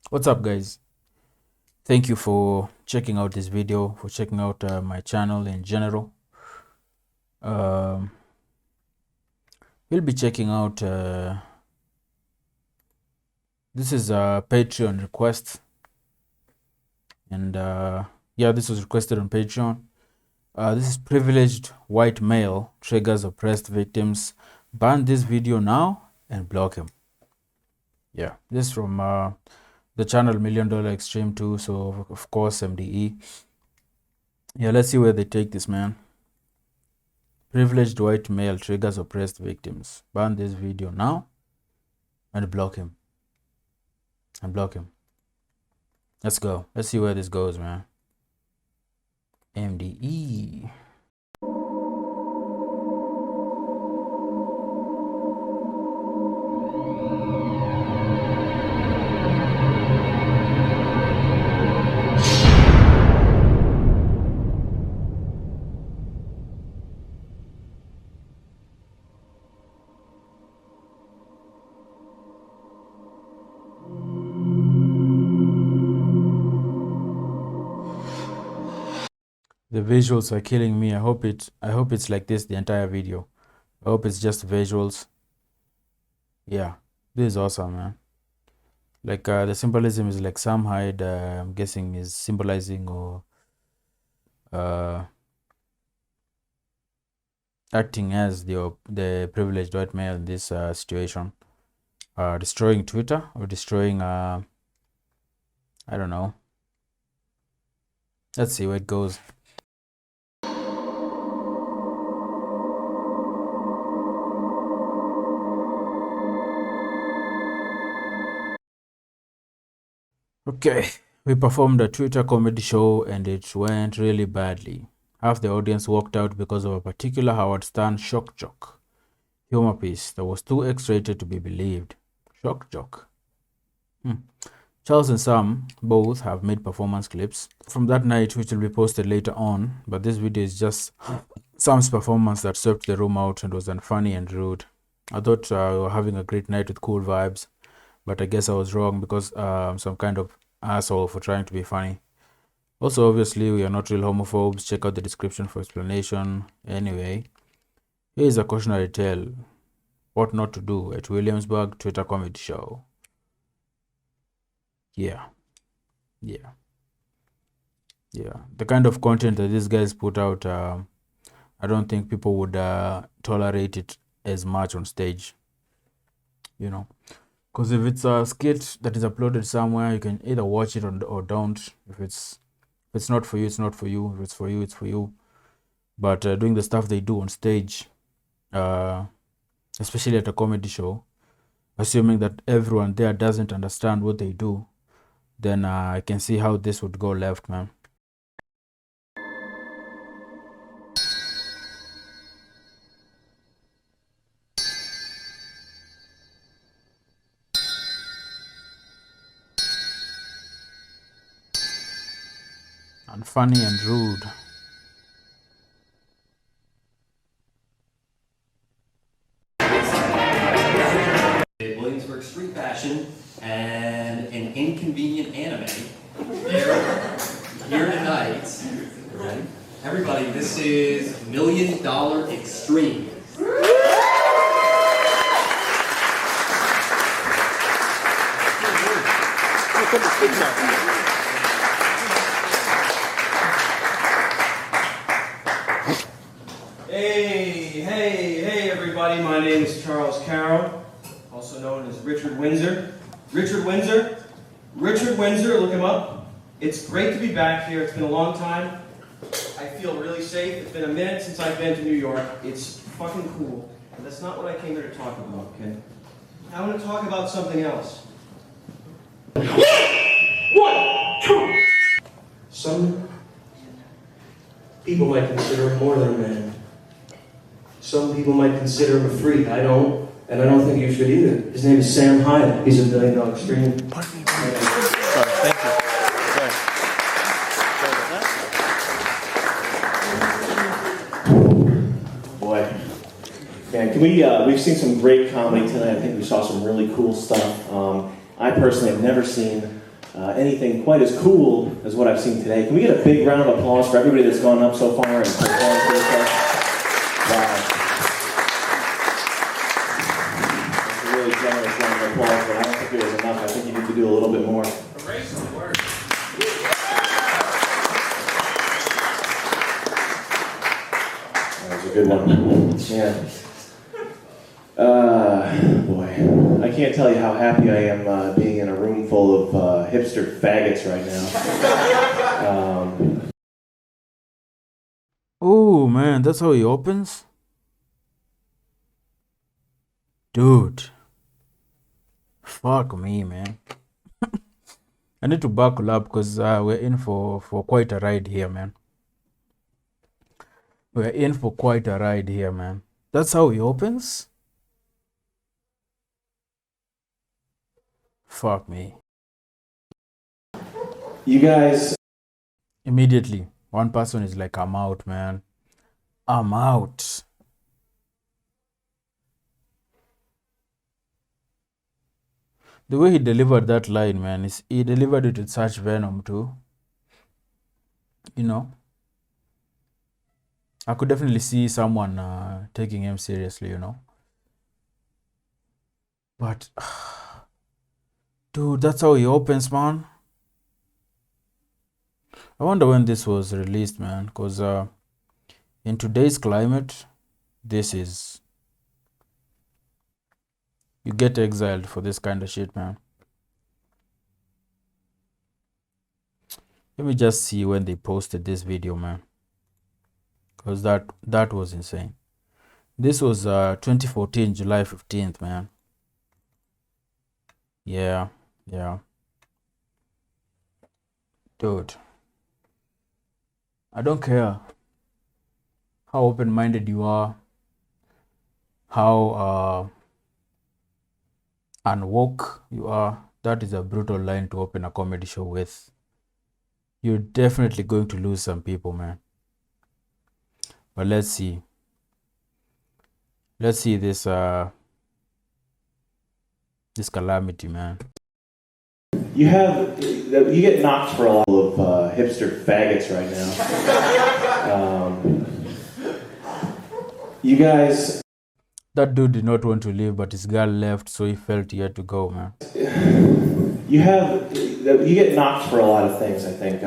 What's up, guys? Thank you for checking out this video, for checking out my channel in general. We'll be checking out this is a Patreon request, and yeah, this was requested on Patreon. This is privileged white male triggers oppressed victims. Ban this video now and block him. Yeah, this is from the channel $1 Million Extreme 2, so of course MDE. Yeah, let's see where they take this, man. Privileged white male triggers oppressed victims. Ban this video now and block him. And block him. Let's go. Let's see where this goes, man. MDE. The visuals are killing me. I hope it's like this the entire video. I hope it's just visuals. Yeah, this is awesome, man. Like the symbolism is like Sam Hyde, I'm guessing is symbolizing or acting as the privileged white male in this situation, destroying Twitter or destroying I don't know. Let's see where it goes. Okay, we performed a Twitter comedy show and it went really badly. Half the audience walked out because of a particular Howard Stern shock jock humor piece that was too X-rated to be believed. Shock jock. Charles and Sam both have made performance clips from that night, which will be posted later on, but this video is just Sam's performance that swept the room out and was unfunny and rude. I thought we were having a great night with cool vibes, but I guess I was wrong because I'm some kind of asshole for trying to be funny. Also, obviously, we are not real homophobes. Check out the description for explanation. Anyway, here is a cautionary tale. What not to do at Williamsburg Twitter comedy show. Yeah. The kind of content that these guys put out, I don't think people would tolerate it as much on stage. You know, because if it's a skit that is uploaded somewhere, you can either watch it or don't. If it's not for you, it's not for you. If it's for you, it's for you. But doing the stuff they do on stage, especially at a comedy show, assuming that everyone there doesn't understand what they do, then I can see how this would go left, man. Unfunny and rude. Williamsburg street fashion and an inconvenient anime here tonight. Okay. Everybody, this is $1 Million Extreme. Hey, everybody. My name is Charles Carroll, also known as Richard Windsor. Richard Windsor, look him up. It's great to be back here. It's been a long time. I feel really safe. It's been a minute since I've been to New York. It's fucking cool. But that's not what I came here to talk about, okay? I want to talk about something else. 1, 2. Some people might consider him more than a man. Some people might consider him a freak. I don't, and I don't think you should either. His name is Sam Hyde. He's $1 Million Extreme. Sorry, thank you. Sorry. Boy. Man, can we've seen some great comedy tonight. I think we saw some really cool stuff. I personally have never seen anything quite as cool as what I've seen today. Can we get a big round of applause for everybody that's gone up so far and performed for this? Wow. That's a really generous round of applause, but I don't think it was enough. I think you need to do a little bit more. Erase the word. That was a good one. Yeah. Boy, I can't tell you how happy I am being in a room full of hipster faggots right now. Oh man, that's how he opens? Dude. Fuck me, man. I need to buckle up because we're in for quite a ride here, man. We're in for quite a ride here, man. That's how he opens? Fuck me. You guys, Immediately, one person is like, I'm out, man. I'm out. The way he delivered that line, man, is he delivered it with such venom too. You know, I could definitely see someone taking him seriously, you know. But, dude, that's how he opens, man. I wonder when this was released, man, because in today's climate, this is. You get exiled for this kind of shit, man. Let me just see when they posted this video, man. Because that was insane. This was 2014, July 15th, man. Yeah. Dude. I don't care how open-minded you are, how unwoke you are. That is a brutal line to open a comedy show with. You're definitely going to lose some people, man. But let's see. Let's see this this calamity, man. you get knocked for a lot of hipster faggots right now. You guys, That dude did not want to leave, but his girl left, so he felt he had to go, man. you get knocked for a lot of things, I think.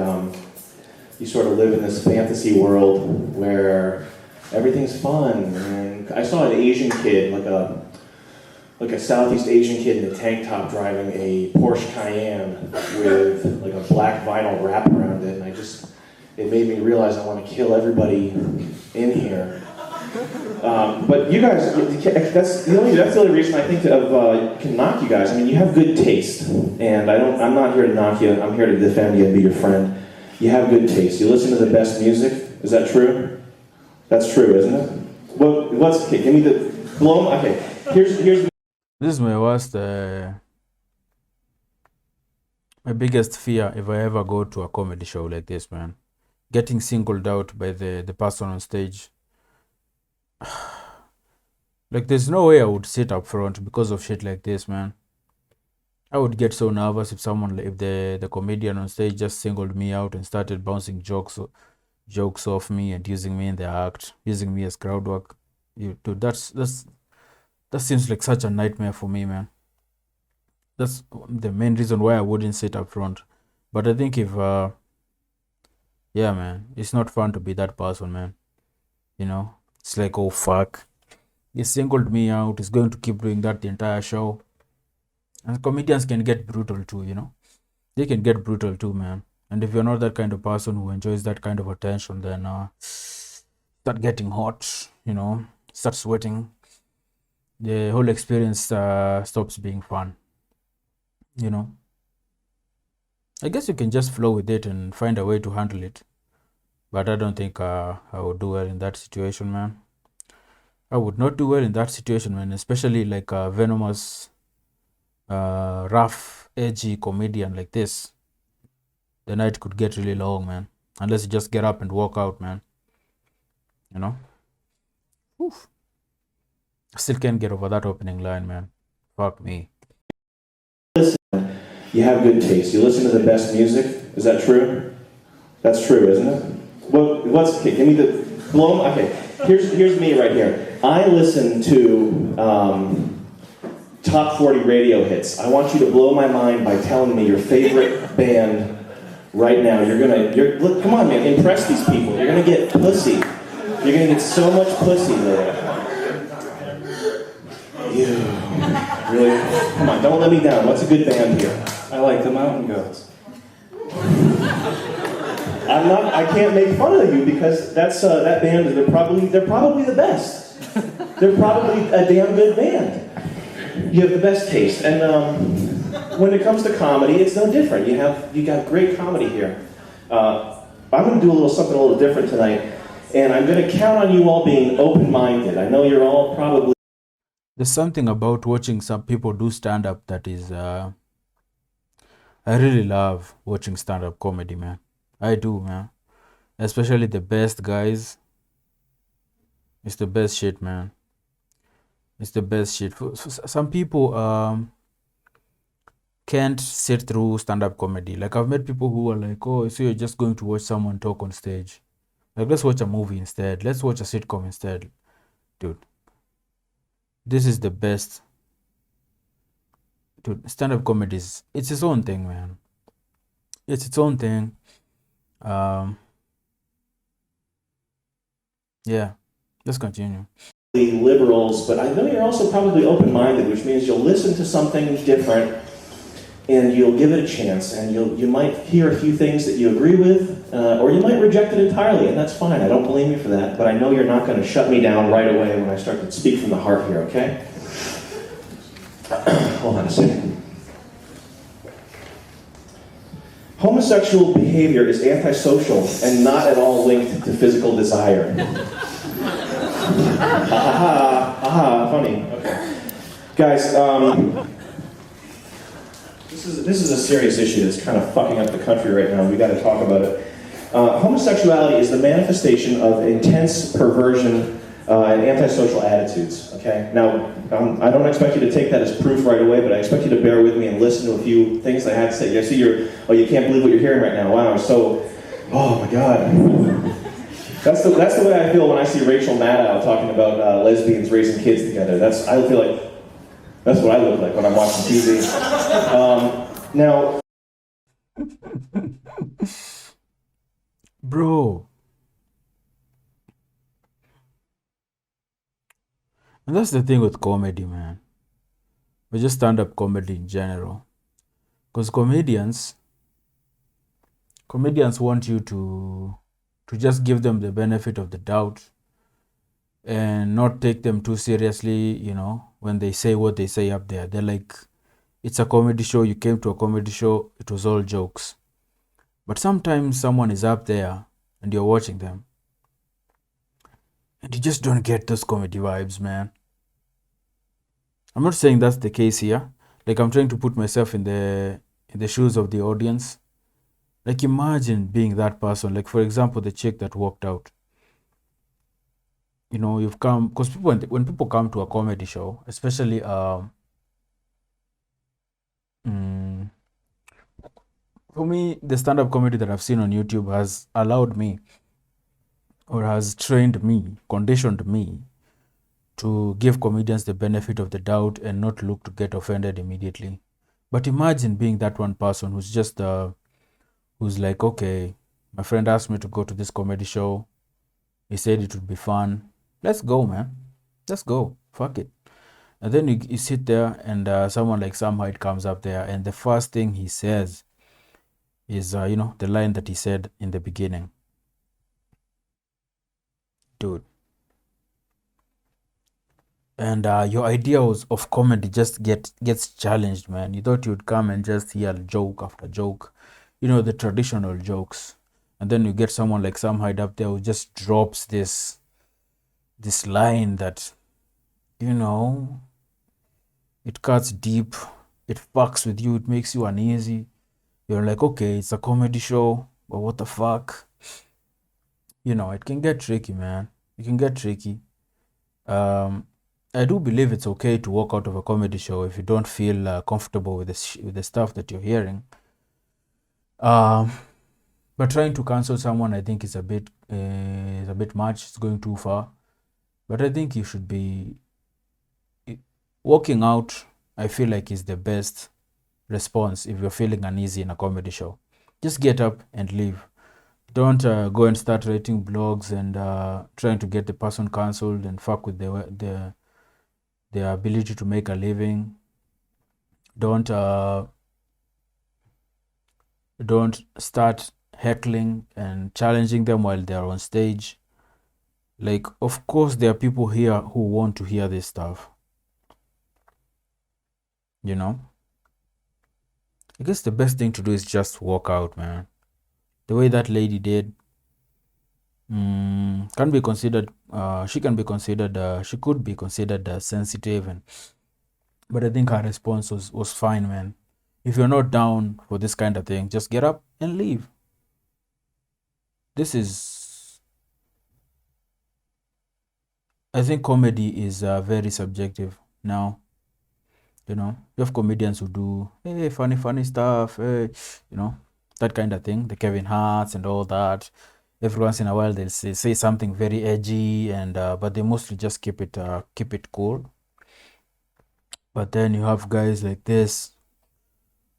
You sort of live in this fantasy world where everything's fun. And I saw an Asian kid, like a Southeast Asian kid in a tank top driving a Porsche Cayenne with like a black vinyl wrap around it, and it made me realize I want to kill everybody in here. But you guys, that's the only reason I think can knock you guys. I mean, you have good taste, and I'm not here to knock you. I'm here to defend you and be your friend. You have good taste. You listen to the best music. Is that true? That's true, isn't it? Well, okay, give me the blow. Okay, here's. This is my worst, my biggest fear if I ever go to a comedy show like this, man. Getting singled out by the person on stage. Like, there's no way I would sit up front because of shit like this, man. I would get so nervous if the comedian on stage just singled me out and started bouncing jokes off me and using me in the act, using me as crowd work. Dude, that seems like such a nightmare for me, man. That's the main reason why I wouldn't sit up front. But I think yeah, man, it's not fun to be that person, man. You know, it's like, oh fuck, he singled me out. He's going to keep doing that the entire show. And comedians can get brutal too, you know. They can get brutal too, man. And if you're not that kind of person who enjoys that kind of attention, then start getting hot, you know, start sweating. The whole experience stops being fun, you know. I guess you can just flow with it and find a way to handle it. But I don't think I would do well in that situation, man. I would not do well in that situation, man. Especially like a venomous, rough, edgy comedian like this. The night could get really long, man. Unless you just get up and walk out, man. You know? Oof. I still can't get over that opening line, man. Fuck me. You have good taste. You listen to the best music. Is that true? That's true, isn't it? Okay, give me the blow. Okay, here's me right here. I listen to top 40 radio hits. I want you to blow my mind by telling me your favorite band right now. Look, come on, man, impress these people. You're gonna get pussy. You're gonna get so much pussy later. You really? Come on, don't let me down. What's a good band here? I like the Mountain Goats. I can't make fun of you because that band. They're probably the best. They're probably a damn good band. You have the best taste, and when it comes to comedy, it's no different. You got great comedy here. I'm going to do something a little different tonight, and I'm going to count on you all being open-minded. I know you're all probably. There's something about watching some people do stand up that is. I really love watching stand up comedy, man. I do, man. Especially the best guys. It's the best shit, man. It's the best shit. Some people can't sit through stand-up comedy. Like I've met people who are like, oh, so you're just going to watch someone talk on stage. Like let's watch a movie instead. Let's watch a sitcom instead. Dude. This is the best. Dude, stand-up comedy it's its own thing, man. It's its own thing. Yeah. Let's continue. Liberals, but I know you're also probably open-minded, which means you'll listen to something different and you'll give it a chance, and you might hear a few things that you agree with, or you might reject it entirely, and that's fine. I don't blame you for that, but I know you're not going to shut me down right away when I start to speak from the heart here, okay? Hold on a second. Homosexual behavior is antisocial and not at all linked to physical desire. Funny. Okay. Guys, this is a serious issue that's kind of fucking up the country right now. We got to talk about it. Homosexuality is the manifestation of intense perversion and antisocial attitudes. Okay. Now, I don't expect you to take that as proof right away, but I expect you to bear with me and listen to a few things I had to say. I see you can't believe what you're hearing right now. Wow. Oh my God. That's the way I feel when I see Rachel Maddow talking about lesbians raising kids together. I feel like that's what I look like when I'm watching TV. Now, Bro. And that's the thing with comedy, man. Or just stand-up comedy in general. Because comedians want you to just give them the benefit of the doubt and not take them too seriously, when they say what they say up there. They're like, it's a comedy show, you came to a comedy show, it was all jokes. But sometimes someone is up there and you're watching them and you just don't get those comedy vibes, man. I'm not saying that's the case here. Like, I'm trying to put myself in the shoes of the audience. Like, imagine being that person. Like, for example, the chick that walked out. You've come, because when people come to a comedy show, especially for me, the stand-up comedy that I've seen on YouTube has allowed me, or has trained me, conditioned me to give comedians the benefit of the doubt and not look to get offended immediately. But imagine being that one person who's just who's like, okay, my friend asked me to go to this comedy show. He said it would be fun. Let's go, man. Let's go. Fuck it. And then you sit there and someone like Sam Hyde comes up there and the first thing he says is, the line that he said in the beginning. Dude. And your idea of comedy just gets challenged, man. You thought you'd come and just hear joke after joke. The traditional jokes. And then you get someone like Sam Hyde up there who just drops this line that, it cuts deep, it fucks with you, it makes you uneasy. You're like, okay, it's a comedy show, but what the fuck? It can get tricky, man. It can get tricky. I do believe it's okay to walk out of a comedy show if you don't feel comfortable with with the stuff that you're hearing. Um, but trying to cancel someone, I think, is a bit much. It's going too far. But I think you should be walking out. I feel like is the best response if you're feeling uneasy in a comedy show. Just get up and leave. Don't go and start writing blogs and trying to get the person cancelled and fuck with their ability to make a living. Don't start heckling and challenging them while they're on stage. Like, of course, there are people here who want to hear this stuff. You know? I guess the best thing to do is just walk out, man. The way that lady did can be considered, she could be considered sensitive, but I think her response was fine, man. If you're not down for this kind of thing, just get up and leave. I think comedy is very subjective now. You have comedians who do funny stuff, that kind of thing, the Kevin Harts and all that. Every once in a while they'll say something very edgy, and but they mostly just keep it cool. But then you have guys like this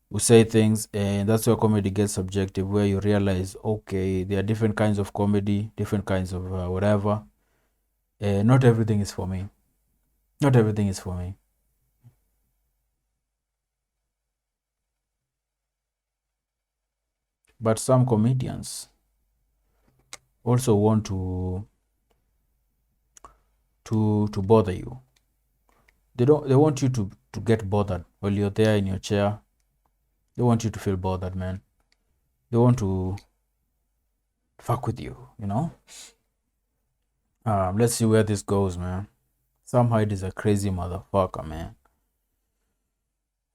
who say things, and that's where comedy gets subjective, where you realize, okay, there are different kinds of comedy, different kinds of whatever. Not everything is for me. Not everything is for me. But some comedians also want to bother you. They want you to get bothered while you're there in your chair. They want you to feel bothered, man. They want to fuck with you, Let's see where this goes, man. Sam Hyde is a crazy motherfucker, man.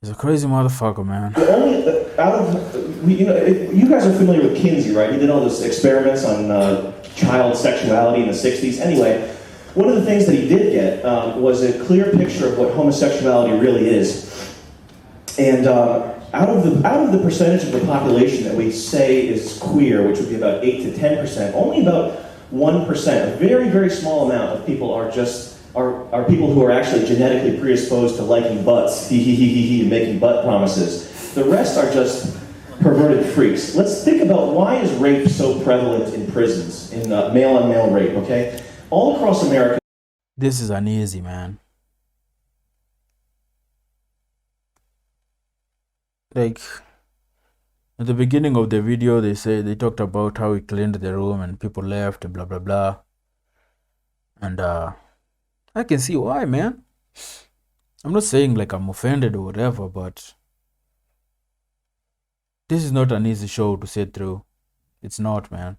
He's a crazy motherfucker, man. The only you guys are familiar with Kinsey, right? He did all those experiments on child sexuality in the 60s. Anyway, one of the things that he did get was a clear picture of what homosexuality really is. And out of the percentage of the population that we say is queer, which would be about 8 to 10%, only about 1%, a very, very small amount of people are people who are actually genetically predisposed to liking butts, and making butt promises. The rest are just perverted freaks. Let's think about why is rape so prevalent in prisons, in male-on-male rape, okay? All across America. This is uneasy, man. Like, at the beginning of the video, they talked about how he cleaned the room and people left and blah, blah, blah. And I can see why, man. I'm not saying like I'm offended or whatever, but this is not an easy show to sit through. It's not, man.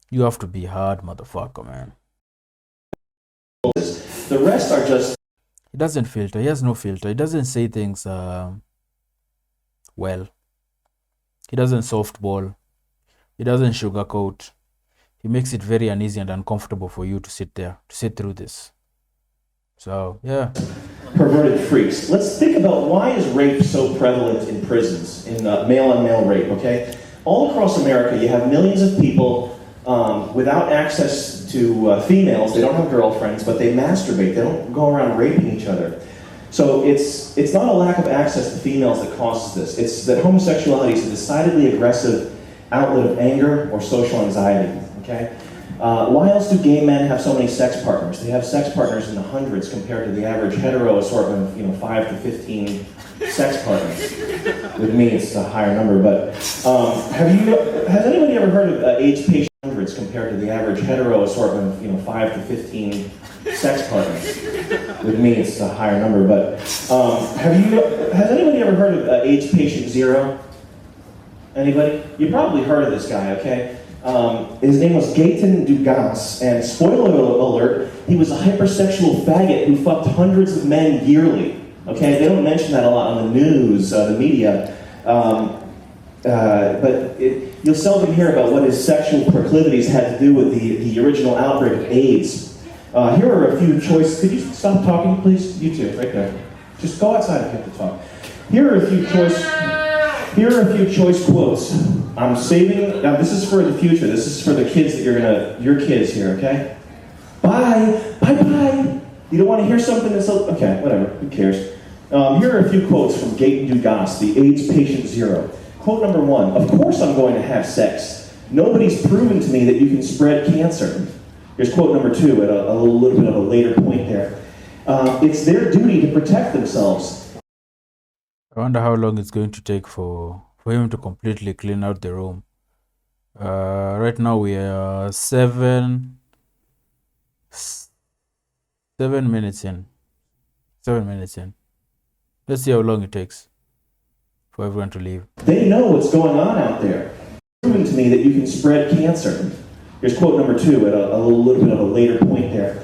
You have to be hard, motherfucker, man. The rest are just... He doesn't filter. He has no filter. He doesn't say things well. He doesn't softball. He doesn't sugarcoat. He makes it very uneasy and uncomfortable for you to sit through this. So, yeah. Perverted freaks. Let's think about why is rape so prevalent in prisons, in male-on-male rape, okay? All across America, you have millions of people without access to females. They don't have girlfriends, but they masturbate. They don't go around raping each other. So it's not a lack of access to females that causes this. It's that homosexuality is a decidedly aggressive outlet of anger or social anxiety, okay? Why else do gay men have so many sex partners? They have sex partners in the hundreds compared to the average hetero assortment of 5 to 15 sex partners. With me, it's a higher number, but has anybody ever heard of age patient hundreds compared to the average hetero assortment of 5 to 15 sex partners? With me, it's a higher number, but has anybody ever heard of age patient zero? Anybody? You probably heard of this guy, okay? His name was Gaetan Dugas, and spoiler alert, he was a hypersexual faggot who fucked hundreds of men yearly. Okay, they don't mention that a lot on the news, the media, but you'll seldom hear about what his sexual proclivities had to do with the original outbreak of AIDS. Here are a few choice. Could you stop talking, please? You two, right there. Just go outside if you have to talk. Here are a few choice quotes. I'm saving. Now this is for the future. This is for the kids that your kids here. Okay. Bye. You don't want to hear something that's okay. Whatever. Who cares? Here are a few quotes from Gaten Dugas, the AIDS patient zero. Quote number 1. Of course I'm going to have sex. Nobody's proven to me that you can spread cancer. Here's quote number 2 at a little bit of a later point there. It's their duty to protect themselves. I wonder how long it's going to take for him to completely clean out the room. Right now we are 7 minutes in. 7 minutes in. Let's see how long it takes for everyone to leave. They know what's going on out there. Proven to me that you can spread cancer. Here's quote number 2 at a little bit of a later point there.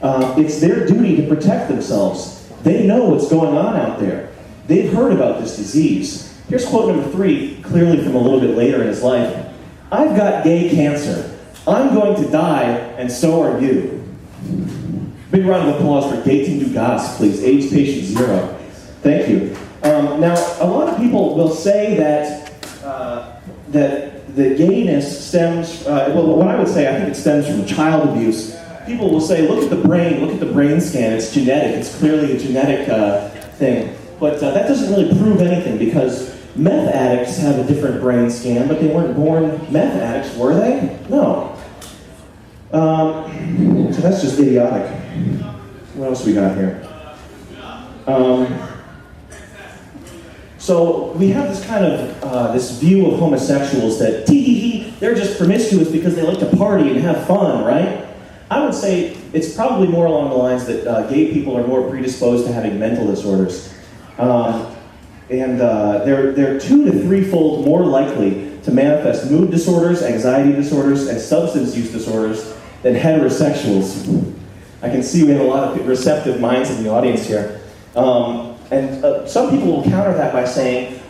It's their duty to protect themselves. They know what's going on out there. They've heard about this disease. Here's quote number 3, clearly from a little bit later in his life. I've got gay cancer. I'm going to die, and so are you. Big round of applause for Gaten Dugas, please. AIDS patient zero. Thank you. Now, a lot of people will say that the gayness stems, well, what I would say, I think it stems from child abuse. People will say, look at the brain scan, it's genetic, it's clearly a genetic thing. But that doesn't really prove anything, because meth addicts have a different brain scan, but they weren't born meth addicts, were they? No. So that's just idiotic. What else we got here? So we have this kind of, this view of homosexuals that, they're just promiscuous because they like to party and have fun, right? I would say it's probably more along the lines that gay people are more predisposed to having mental disorders. They're 2 to 3-fold more likely to manifest mood disorders, anxiety disorders, and substance use disorders than heterosexuals. I can see we have a lot of receptive minds in the audience here. Some people will counter that by saying,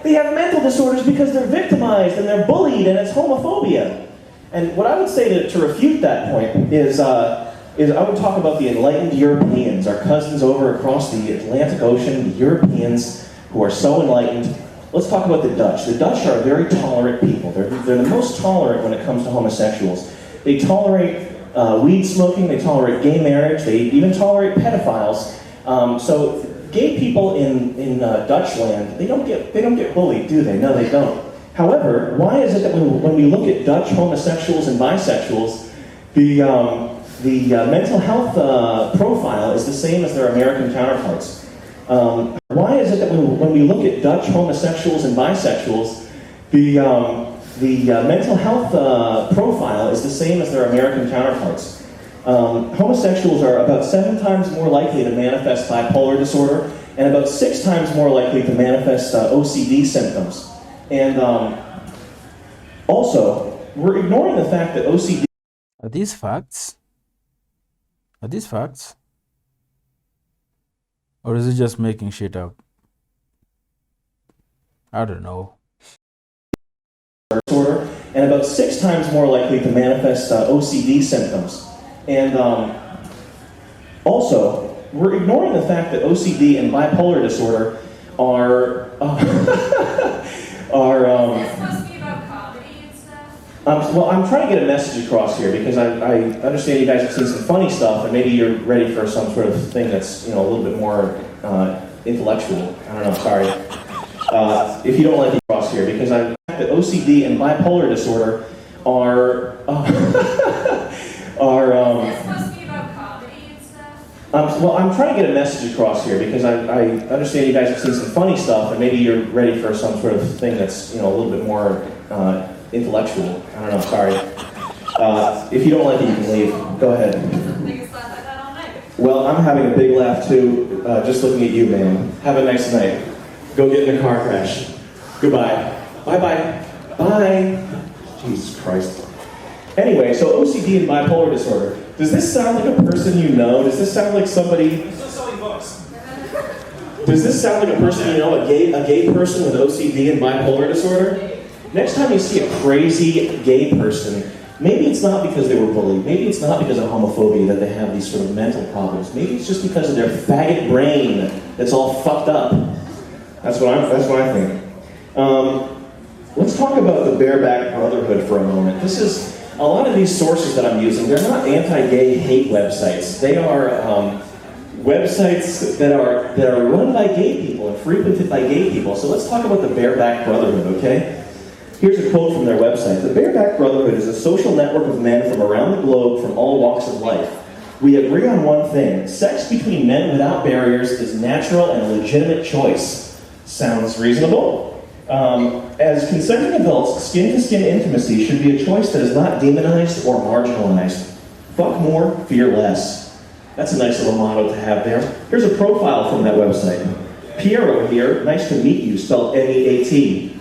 they have mental disorders because they're victimized and they're bullied and it's homophobia. And what I would say to refute that point is I would talk about the enlightened Europeans, our cousins over across the Atlantic Ocean, the Europeans who are so enlightened. Let's talk about the Dutch. The Dutch are very tolerant people. They're the most tolerant when it comes to homosexuals. They tolerate weed smoking, they tolerate gay marriage, they even tolerate pedophiles. So gay people in Dutchland, they don't get bullied, do they? No, they don't. However, why is it that when we look at Dutch homosexuals and bisexuals, the mental health profile is the same as their American counterparts? Why is it that when we look at Dutch homosexuals and bisexuals, the mental health profile is the same as their American counterparts? Homosexuals are about 7 times more likely to manifest bipolar disorder and about 6 times more likely to manifest OCD symptoms. And also, we're ignoring the fact that OCD... Are these facts? Or is it just making shit up? I don't know. Disorder, and about 6 times more likely to manifest OCD symptoms. And also, we're ignoring the fact that OCD and bipolar disorder are It's supposed to be about comedy and stuff? Well, I'm trying to get a message across here because I understand you guys have seen some funny stuff, and maybe you're ready for some sort of thing that's a little bit more intellectual. I don't know. Sorry. If you don't like it across here, because I that OCD and bipolar disorder are It's supposed to be about comedy and stuff? well, I'm trying to get a message across here because I understand you guys have seen some funny stuff, and maybe you're ready for some sort of thing that's a little bit more intellectual. I don't know. Sorry. If you don't like it, you can leave. Go ahead. Biggest laugh I've had all night. Well, I'm having a big laugh too, just looking at you, man. Have a nice night. Go get in a car crash. Goodbye. Bye-bye. Bye. Jesus Christ. Anyway, so OCD and bipolar disorder. Does this sound like a person you know? Does this sound like somebody... Does this sound like a person you know, a gay person with OCD and bipolar disorder? Next time you see a crazy gay person, Maybe it's not because they were bullied. Maybe it's not because of homophobia that they have these sort of mental problems. Maybe it's just because of their faggot brain that's all fucked up. That's what I think. Let's talk about the Bareback Brotherhood for a moment. This is a lot of these sources that I'm using. They're not anti-gay hate websites. They are websites that are run by gay people and frequented by gay people. So let's talk about the Bareback Brotherhood, okay? Here's a quote from their website. The Bareback Brotherhood is a social network of men from around the globe from all walks of life. We agree on one thing. Sex between men without barriers is natural and a legitimate choice. Sounds reasonable? As consenting adults, skin-to-skin intimacy should be a choice that is not demonized or marginalized. Fuck more, fear less. That's a nice little motto to have there. Here's a profile from that website. Piero here, nice to meet you, spelled M-E-A-T.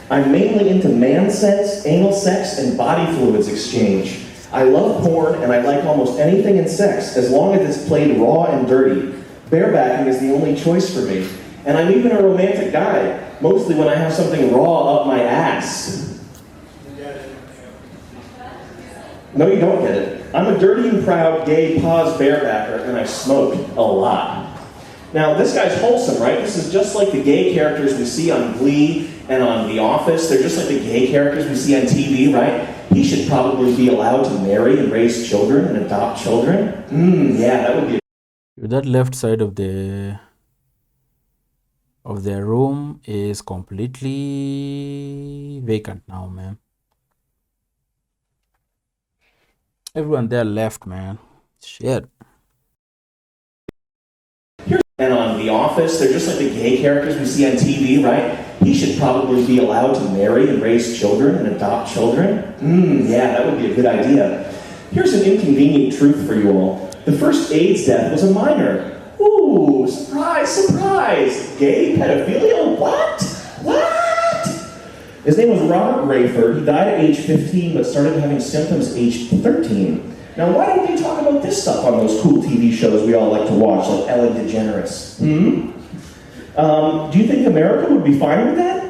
I'm mainly into man sex, anal sex, and body fluids exchange. I love porn, and I like almost anything in sex, as long as it's played raw and dirty. Barebacking is the only choice for me. And I'm even a romantic guy, mostly when I have something raw up my ass. No, you don't get it. I'm a dirty and proud gay pause barebacker, and I smoke a lot. Now, this guy's wholesome, right? This is just like the gay characters we see on Glee and on The Office. They're just like the gay characters we see on TV, right? He should probably be allowed to marry and raise children and adopt children. Yeah, that would be... That left side of their room is completely vacant now, man. Everyone there left, man. Shit. And on The Office, they're just like the gay characters we see on TV, right? He should probably be allowed to marry and raise children and adopt children. Yeah, that would be a good idea. Here's an inconvenient truth for you all. The first AIDS death was a minor. Ooh, surprise, surprise! Gay pedophilia? What? His name was Robert Rayford. He died at age 15, but started having symptoms age 13. Now, why don't we talk about this stuff on those cool TV shows we all like to watch, like Ellen DeGeneres? Do you think America would be fine with that?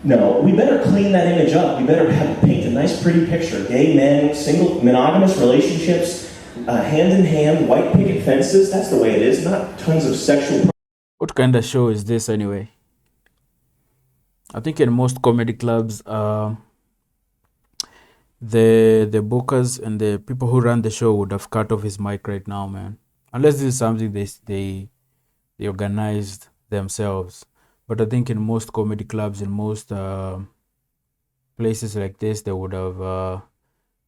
No, we better clean that image up. We better paint a nice, pretty picture. Gay men, single, monogamous relationships, hand in hand, white picket fences. That's the way it is, not tons of sexual... What kind of show is this anyway? I think in most comedy clubs, the bookers and the people who run the show would have cut off his mic right now, man. Unless this is something they organized themselves. But I think in most comedy clubs, in most places like this, they would have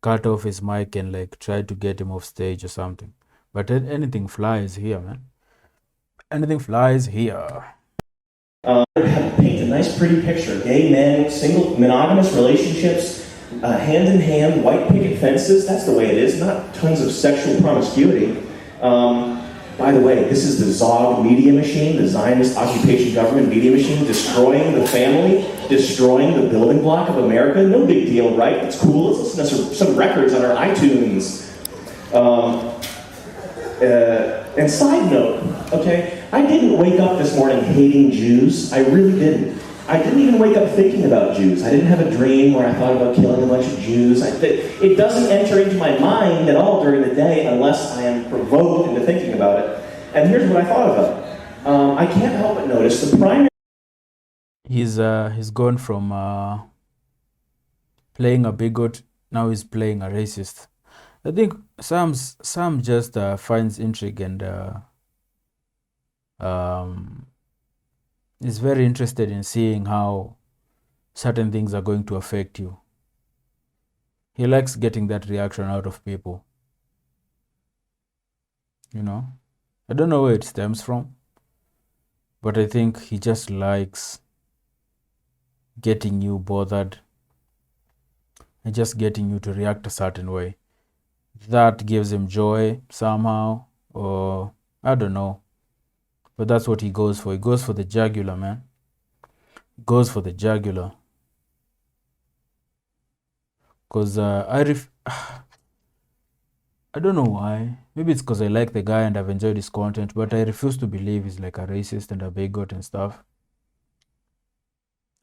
cut off his mic and like tried to get him off stage or something. But anything flies here, man. Anything flies here. Paint a nice, pretty picture. Gay men, single, monogamous relationships, hand in hand, white picket fences. That's the way it is, not tons of sexual promiscuity. By the way, this is the Zog media machine, the Zionist occupation government media machine, destroying the family, destroying the building block of America. No big deal, right? It's cool. Let's listen to some records on our iTunes. And side note, okay, I didn't wake up this morning hating Jews. I really didn't. I didn't even wake up thinking about Jews. I didn't have a dream where I thought about killing a bunch of Jews. It doesn't enter into my mind at all during the day unless I am provoked into thinking about it. And here's what I thought about. I can't help but notice the primary... He's gone from playing a bigot, now he's playing a racist. I think Sam just finds intrigue and is very interested in seeing how certain things are going to affect you. He likes getting that reaction out of people. You know? I don't know where it stems from, but I think he just likes getting you bothered and just getting you to react a certain way. That gives him joy somehow, or I don't know. But that's what he goes for. He goes for the jugular, man. He goes for the jugular. Because I don't know why. Maybe it's because I like the guy and I've enjoyed his content, but I refuse to believe he's like a racist and a bigot and stuff.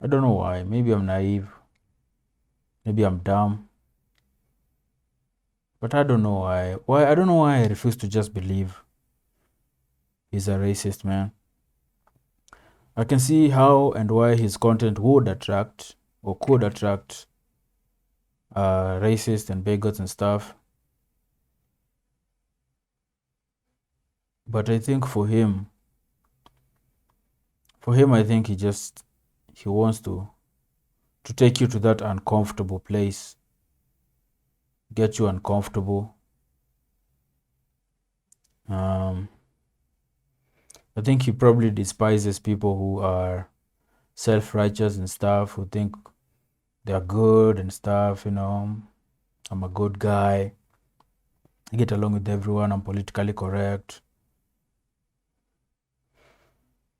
I don't know why. Maybe I'm naive. Maybe I'm dumb. But I don't know why. I don't know why I refuse to just believe he's a racist, man. I can see how and why his content would attract or could attract racists and bigots and stuff. But I think for him, I think he wants to take you to that uncomfortable place, get you uncomfortable. I think he probably despises people who are self-righteous and stuff, who think they're good and stuff, you know. I'm a good guy. I get along with everyone. I'm politically correct.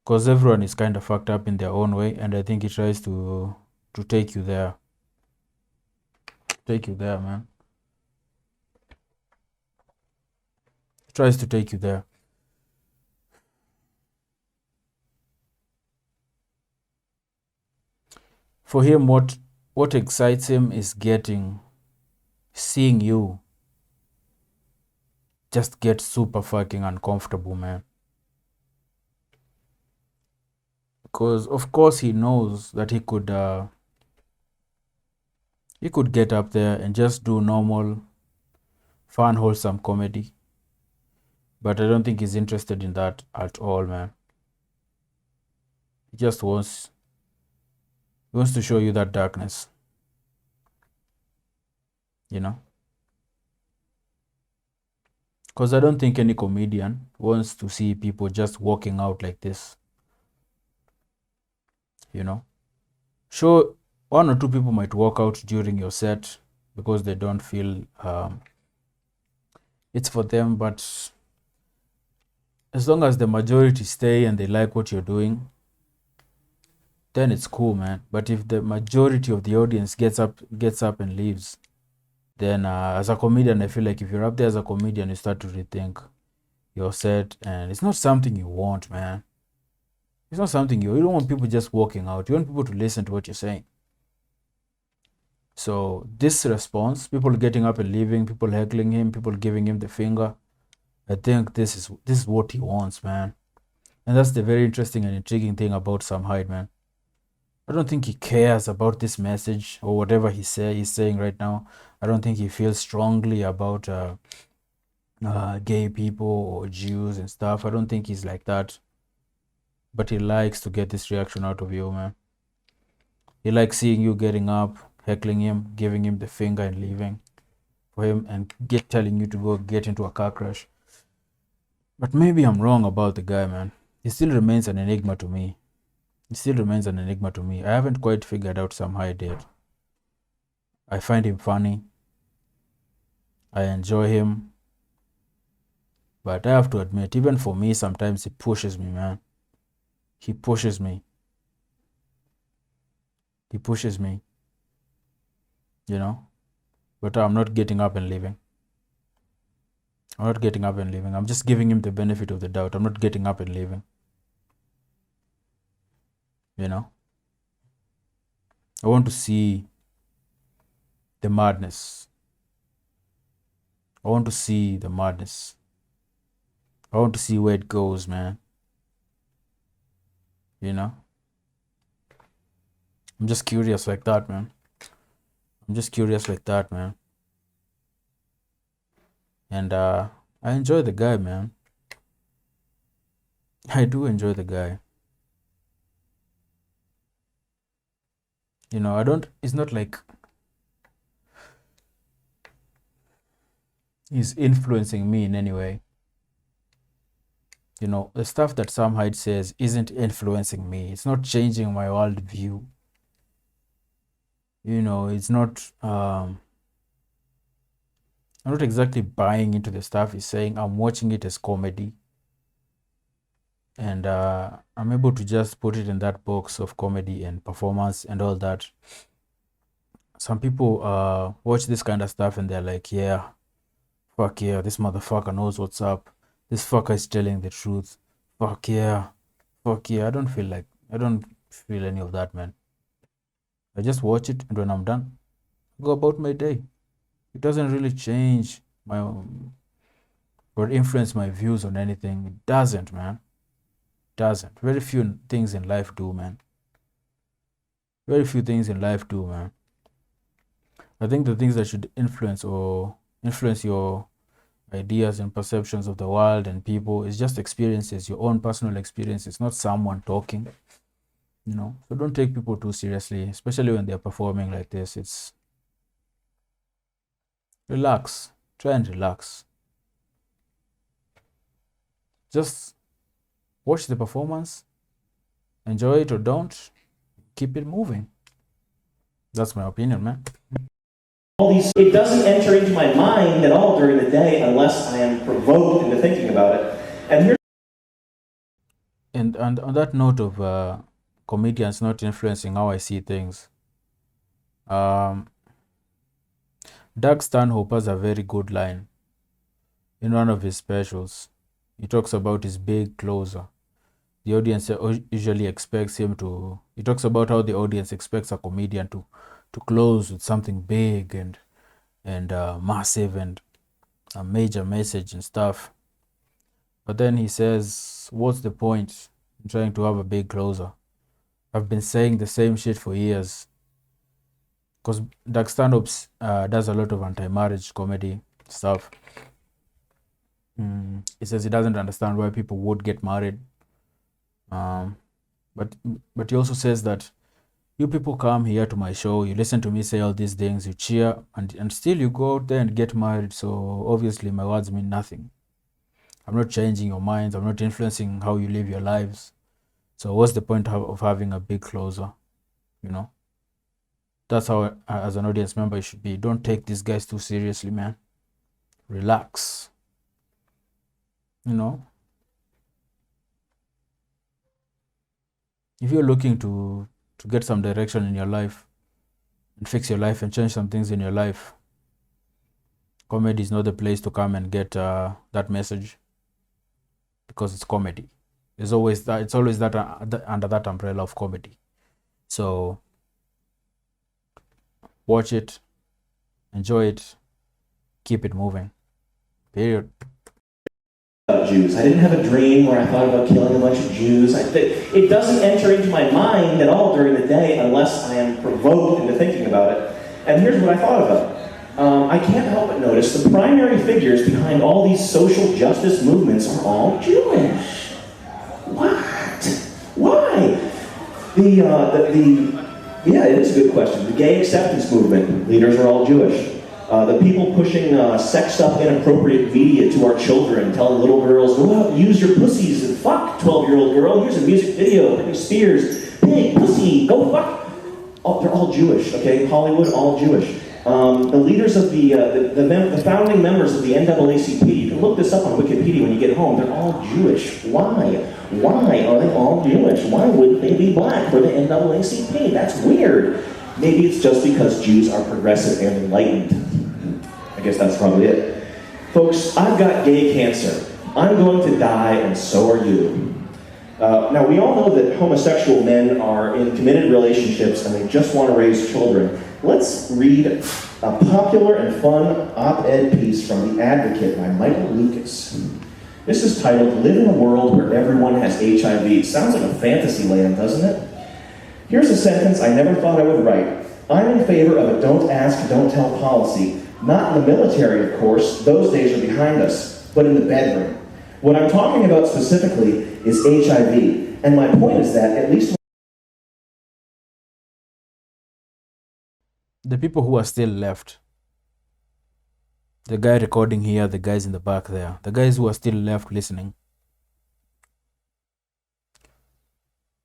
Because everyone is kind of fucked up in their own way, and I think he tries to take you there. Take you there, man. He tries to take you there. For him, what excites him is seeing you just get super fucking uncomfortable, man. Because of course he knows that he could get up there and just do normal, fun, wholesome comedy. But I don't think he's interested in that at all, man. He just wants to show you that darkness. You know? Because I don't think any comedian wants to see people just walking out like this. You know? Sure, one or two people might walk out during your set because they don't feel it's for them, but as long as the majority stay and they like what you're doing, then it's cool, man. But if the majority of the audience gets up and leaves, then as a comedian, I feel like if you're up there as a comedian, you start to rethink your set, and it's not something you want, man. It's not something you don't want people just walking out. You want people to listen to what you're saying. So this response, people getting up and leaving, people heckling him, people giving him the finger, I think this is what he wants, man. And that's the very interesting and intriguing thing about Sam Hyde, man. I don't think he cares about this message or whatever he's saying right now. I don't think he feels strongly about gay people or Jews and stuff. I don't think he's like that. But he likes to get this reaction out of you, man. He likes seeing you getting up, heckling him, giving him the finger and leaving for him, and telling you to go get into a car crash. But maybe I'm wrong about the guy, man. He still remains an enigma to me. I haven't quite figured out Sam Hyde yet. I find him funny. I enjoy him. But I have to admit, even for me, sometimes he pushes me, man. He pushes me. You know? But I'm not getting up and leaving. I'm just giving him the benefit of the doubt. I'm not getting up and leaving. You know? I want to see the madness. I want to see where it goes, man. You know? I'm just curious like that, man. And I enjoy the guy, man. I do enjoy the guy. You know, it's not like he's influencing me in any way. You know, the stuff that Sam Hyde says isn't influencing me. It's not changing my worldview. You know, it's not, I'm not exactly buying into the stuff he's saying. I'm watching it as comedy. And I'm able to just put it in that box of comedy and performance and all that. Some people watch this kind of stuff and they're like, yeah, fuck yeah, this motherfucker knows what's up. This fucker is telling the truth. Fuck yeah. I don't feel any of that, man. I just watch it, and when I'm done, I go about my day. It doesn't really change my or influence my views on anything. It doesn't, man. Doesn't. Very few things in life do, man. Very few things in life do, man. I think the things that should influence your ideas and perceptions of the world and people is just experiences, your own personal experiences, not someone talking. So don't take people too seriously, especially when they're performing like this. It's relax. Try and relax. Just watch the performance, enjoy it or don't, keep it moving. That's my opinion, man. It doesn't enter into my mind at all during the day unless I am provoked into thinking about it. And on that note of comedians not influencing how I see things, Doug Stanhope has a very good line in one of his specials. He talks about his big closer. The audience usually expects him to. He talks about how the audience expects a comedian to close with something big and massive and a major message and stuff. But then he says, what's the point in trying to have a big closer? I've been saying the same shit for years. Because Doug Stanhope does a lot of anti-marriage comedy stuff. He says he doesn't understand why people would get married. But he also says that you people come here to my show, you listen to me say all these things, you cheer, and still you go out there and get married. So obviously my words mean nothing. I'm not changing your minds. I'm not influencing how you live your lives. So what's the point of having a big closer? That's how, as an audience member, you should be. Don't take these guys too seriously, man. Relax. If you're looking to get some direction in your life and fix your life and change some things in your life, comedy is not the place to come and get that message, because it's comedy. It's always that under that umbrella of comedy. So watch it, enjoy it, keep it moving. Period. Jews. I didn't have a dream where I thought about killing a bunch of Jews. It doesn't enter into my mind at all during the day unless I am provoked into thinking about it. And here's what I thought about. I can't help but notice the primary figures behind all these social justice movements are all Jewish. What? Why? Yeah, it is a good question. The gay acceptance movement leaders are all Jewish. The people pushing sexed up, inappropriate media to our children, telling little girls, go out and use your pussies and fuck, 12-year-old girl. Here's a music video, Britney Spears, big pussy, go fuck. Oh, they're all Jewish, okay? Hollywood, all Jewish. The leaders of the founding members of the NAACP, you can look this up on Wikipedia when you get home, they're all Jewish. Why? Why are they all Jewish? Why wouldn't they be black for the NAACP? That's weird. Maybe it's just because Jews are progressive and enlightened. I guess that's probably it. Folks, I've got gay cancer. I'm going to die, and so are you. Now, we all know that homosexual men are in committed relationships and they just want to raise children. Let's read a popular and fun op-ed piece from The Advocate by Michael Lucas. This is titled, Live in a World Where Everyone Has HIV. Sounds like a fantasy land, doesn't it? Here's a sentence I never thought I would write. I'm in favor of a don't ask, don't tell policy. Not in the military, of course. Those days are behind us. But in the bedroom. What I'm talking about specifically is HIV. And my point is that, at least... The people who are still left, the guy recording here, the guys in the back there, the guys who are still left listening,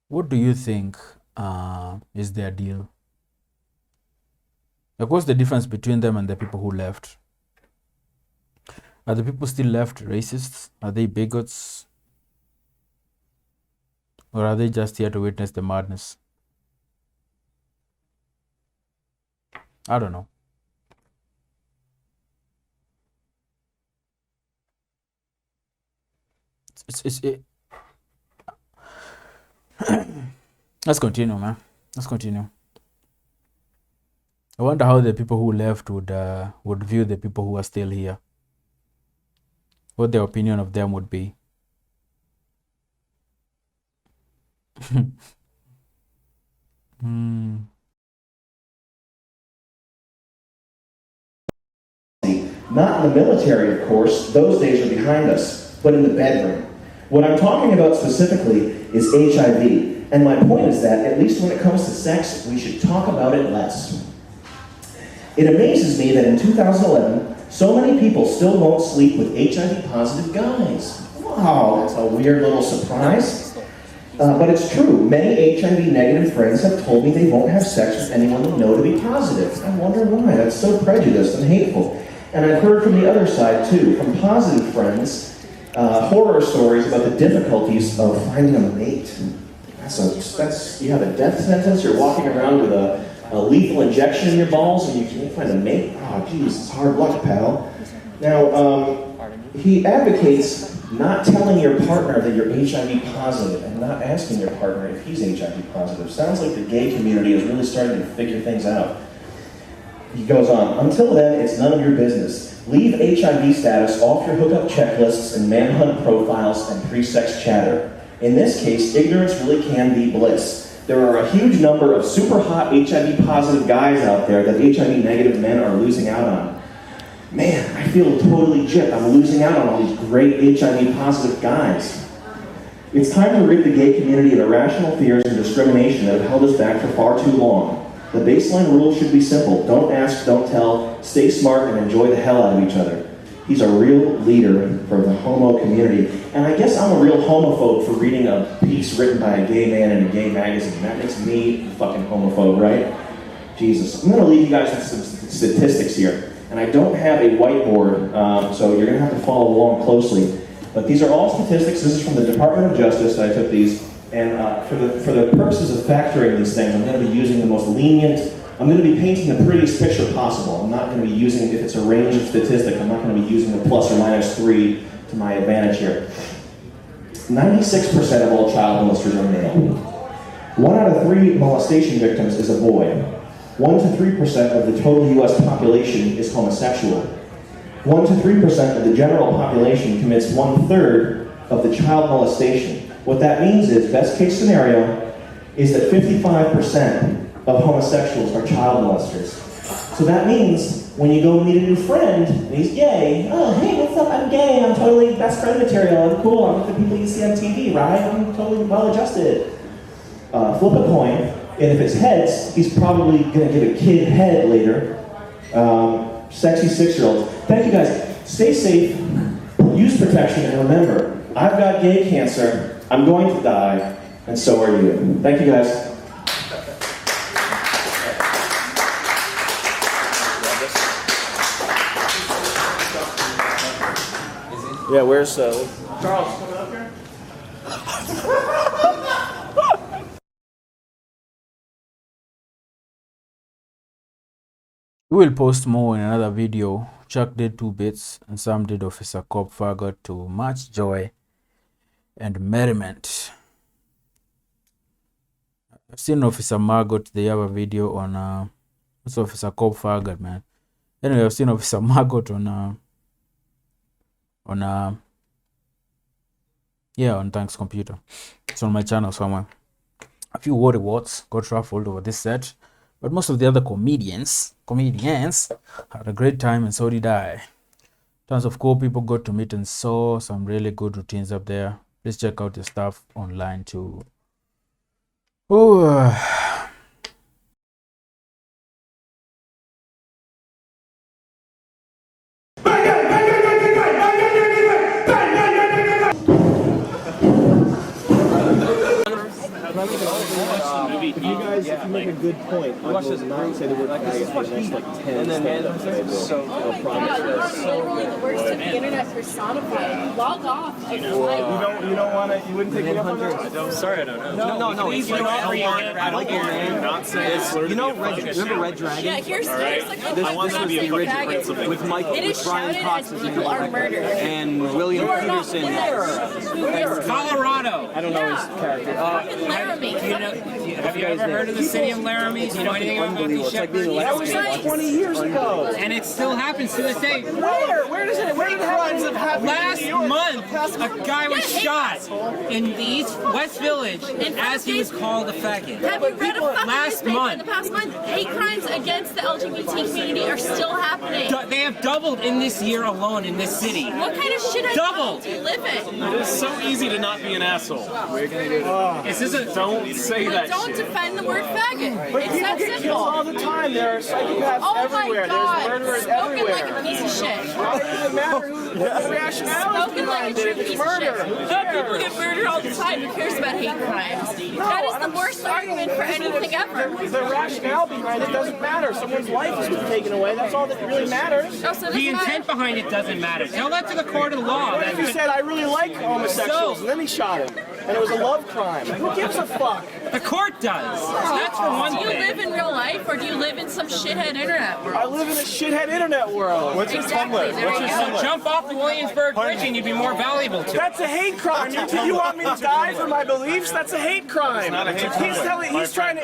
what do you think is their deal? Like, what's the difference between them and the people who left? Are the people still left racists? Are they bigots? Or are they just here to witness the madness? I don't know. Let's continue, man. Let's continue. I wonder how the people who left would view the people who are still here. what their opinion of them would be. Not in the military, of course, those days are behind us, but in the bedroom. What I'm talking about specifically is HIV, and my point is that, at least when it comes to sex, we should talk about it less. It amazes me that in 2011, so many people still won't sleep with HIV-positive guys. Wow, that's a weird little surprise. But it's true. Many HIV-negative friends have told me they won't have sex with anyone they know to be positive. I wonder why. That's so prejudiced and hateful. And I've heard from the other side, too, from positive friends, horror stories about the difficulties of finding a mate. You have a death sentence, you're walking around with a lethal injection in your balls, and you can't find a mate? Oh, geez, it's hard luck, pal. Now, he advocates not telling your partner that you're HIV positive and not asking your partner if he's HIV positive. Sounds like the gay community is really starting to figure things out. He goes on, until then, it's none of your business. Leave HIV status off your hookup checklists and manhunt profiles and pre-sex chatter. In this case, ignorance really can be bliss. There are a huge number of super hot HIV positive guys out there that HIV negative men are losing out on. Man, I feel totally gypped. I'm losing out on all these great HIV positive guys. It's time to rid the gay community of irrational fears and discrimination that have held us back for far too long. The baseline rule should be simple. Don't ask, don't tell, stay smart, and enjoy the hell out of each other. He's a real leader for the homo community. And I guess I'm a real homophobe for reading a piece written by a gay man in a gay magazine. That makes me a fucking homophobe, right? Jesus. I'm going to leave you guys with some statistics here. And I don't have a whiteboard, so you're going to have to follow along closely. But these are all statistics. This is from the Department of Justice that I took these. And for the purposes of factoring these things, I'm going to be using the most lenient. I'm going to be painting the prettiest picture possible. I'm not going to be using, if it's a range of statistics, I'm not going to be using the plus or minus 3 to my advantage here. 96% of all child molesters are male. 1 out of 3 molestation victims is a boy. 1 to 3% of the total U.S. population is homosexual. 1 to 3% of the general population commits 1/3 of the child molestation. What that means is, best case scenario, is that 55% of homosexuals are child molesters. So that means when you go meet a new friend, and he's gay, oh, hey, what's up, I'm gay, I'm totally best friend material, I'm cool, I'm like the people you see on TV, right? I'm totally well-adjusted. Flip a coin, and if it's heads, he's probably gonna give a kid head later. Sexy 6-year-olds. Thank you guys. Stay safe, use protection, and remember, I've got gay cancer, I'm going to die, and so are you. Thank you guys. Yeah, where's Charles coming up here? We will post more in another video. Chuck did 2 bits, and Sam did Officer Cop Fargot to much joy and merriment. I've seen Officer Margot. They have a video on what's Officer Cop Fargot, man. Anyway, I've seen Officer Margot on Thanks Computer. It's on my channel somewhere. A few war rewards got ruffled over this set, but most of the other comedians had a great time, and so did I. Tons of cool people got to meet and saw some really good routines up there. Please check out the stuff online too. You guys, if you make a good point, I will not say the word faggot for the next like 10 stand-ups I do. I'll promise you. Literally the worst of the internet personified. Log off. You don't want to, you wouldn't take me up on that? Sorry, I don't know. No. It's like I like your name. Not saying. You know, remember Red Dragon? Yeah, here's like I want to be a original principle. with Michael, with Brian Cox as people are murdered and William Peterson. Colorado. I don't know his character. Laramie. Have you ever heard of the city of Laramie? Do you know anything about Matthew Shepard? That was like 20 years ago. And it still happens to this day. Where? Where did the crimes have happened? Last month, a guy was shot in the West Village as he was called a faggot. Have you read a fucking Last newspaper month. in the past month? Hate crimes against the LGBT community are still happening. They have doubled in this year alone in this city. What kind of shit Double. do you live in? It's so easy to not be an asshole. This isn't. Don't say But that don't shit. defend the word faggot. But It's people that get killed simple. all the time. There are psychopaths Oh everywhere. my god. There's murderers Spoken everywhere. like a piece of shit. Why does it matter who the rationale is Spoken like behind a it? true If it's piece of shit. murder. No, people get murdered all the time. Who cares about hate crimes? That is the worst argument for anything ever. The rationale behind it doesn't matter. Someone's life has been taken away. That's all that really matters. Oh, so The this intent behind it doesn't matter. Tell that to the court of law. What if he said, I really like homosexuals, So- and then he shot him, and it was a love crime? Who gives a fuck? The court does. That's for one Do you thing. live in real life or do you live in some shithead internet world? I live in a shithead internet world. Exactly. There you So go. jump off the Williamsburg Bridge and you'd be more valuable to it. That's a hate crime. You want me to die for my beliefs? That's a hate crime. He's trying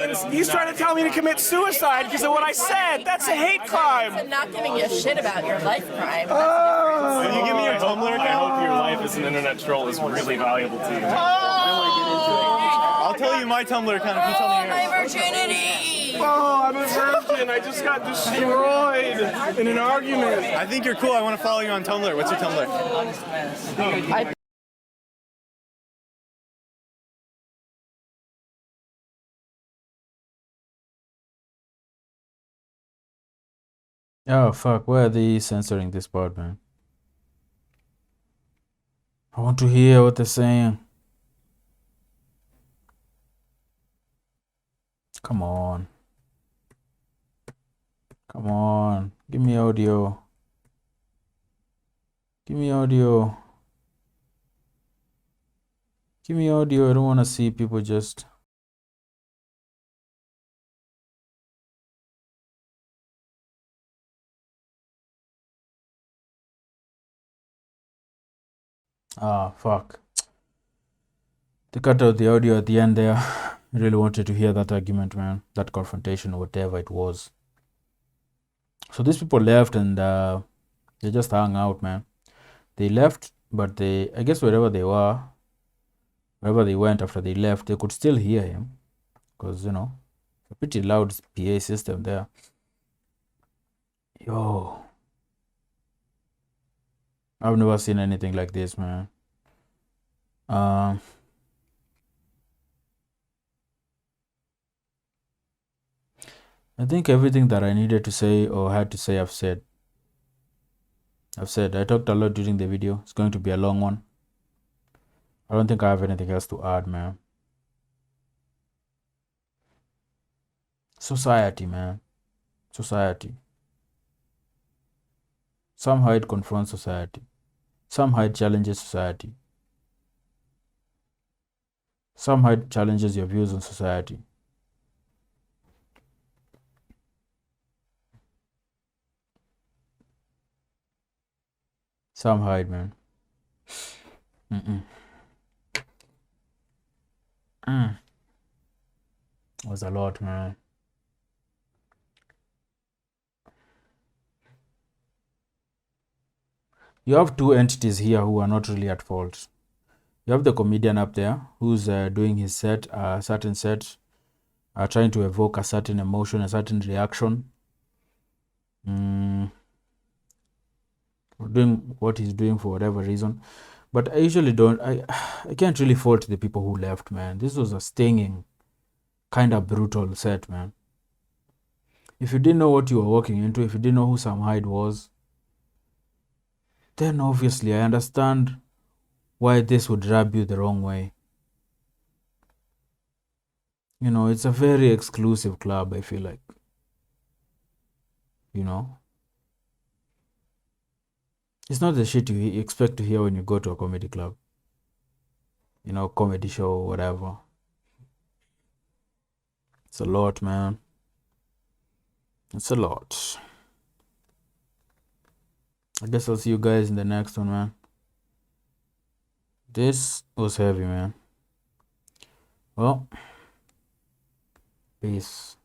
to tell me to commit suicide because of what I said. That's a hate crime. I'm not giving you a shit about your life crime. When you give me your Tumblr, I hope your life as an internet troll is really valuable to you. I'll tell you my Tumblr account if you tell me My yours. virginity! Oh, I'm a virgin. I just got destroyed in an argument. I think you're cool. I want to follow you on Tumblr. What's your Tumblr? Oh fuck, why are they censoring this part, man? I want to hear what they're saying. Come on. Come on. Give me audio. Give me audio. Give me audio. I don't want to see people just. Ah, fuck. They cut out the audio at the end there. I really wanted to hear that argument, man. That confrontation, whatever it was. So these people left and they just hung out, man. They left, but I guess wherever they were, wherever they went after they left, they could still hear him. Because, a pretty loud PA system there. Yo. I've never seen anything like this, man. I think everything that I needed to say or had to say, I've said. I talked a lot during the video. It's going to be a long one. I don't think I have anything else to add, man. Society, man. Society. Somehow it confronts society. Somehow it challenges society. Somehow it challenges your views on society. Somehow it, man. It was a lot, man. You have two entities here who are not really at fault. You have the comedian up there who's doing his set, certain set, trying to evoke a certain emotion, a certain reaction. Doing what he's doing for whatever reason. But I usually don't, I can't really fault the people who left, man. This was a stinging, kind of brutal set, man. If you didn't know what you were walking into, if you didn't know who Sam Hyde was, then obviously I understand why this would rub you the wrong way. It's a very exclusive club, I feel like. It's not the shit you expect to hear when you go to a comedy club. Comedy show, whatever. It's a lot, man. It's a lot. I guess I'll see you guys in the next one, man. This was heavy, man. Well, Peace.